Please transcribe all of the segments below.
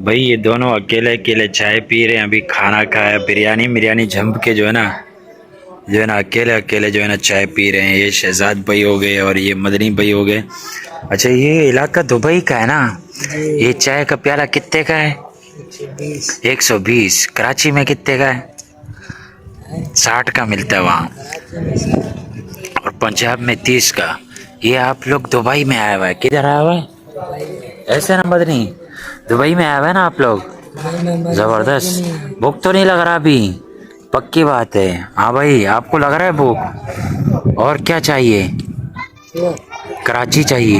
भाई ये दोनों अकेले अकेले चाय पी रहे हैं, अभी खाना खाया, बिरयानी बिरयानी जम के जो है ना अकेले अकेले जो है ना चाय पी रहे हैं। ये शहजाद भाई हो गए और ये मदनी भाई हो गए। अच्छा, ये इलाका दुबई का है ना? ये चाय का प्याला कितने का है? 120। कराची में कितने का है? 60 का मिलता है वहाँ, और पंजाब में 30 का। ये आप लोग दुबई में आया हुआ है, किधर आया हुआ है? ऐसे ना मदनी, दुबई में आया हुआ है ना आप लोग? जबरदस्त। भूख तो नहीं लग रहा अभी? पक्की बात है। हाँ भाई, आपको लग रहा है भूख? और क्या चाहिए? कराची चाहिए।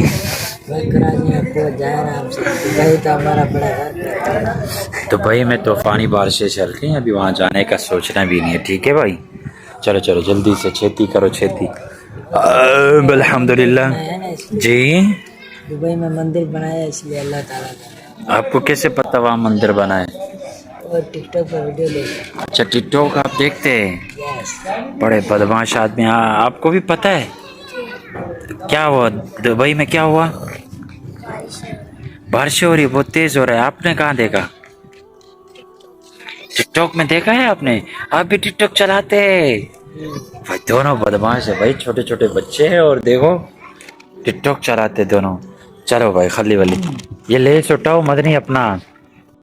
दुबई में तूफानी बारिशें चल रही हैं, अभी वहाँ जाने का सोचना भी नहीं है। ठीक है भाई, चलो चलो जल्दी से छेती करो छेती। अल्हम्दुलिल्लाह जी। दुबई में मंदिर बनाया इसलिए अल्लाह ताला का। आपको कैसे पता वहाँ मंदिर बना है? और टिकटॉक पर वीडियो देखा। अच्छा, टिकटॉक आप देखते हैं? बड़े बदमाश आदमी। हाँ, आपको भी पता है क्या हुआ दुबई में? क्या हुआ? बारिश हो रही, बहुत तेज हो रहा है। आपने कहाँ देखा? टिकटॉक में देखा है आपने? आप भी टिकटॉक चलाते हैं? भाई दोनों बदमाश है भाई, छोटे छोटे बच्चे हैं और देखो टिकटॉक चलाते दोनों। चलो भाई, खली वली ये ले उठाओ मदनी अपना।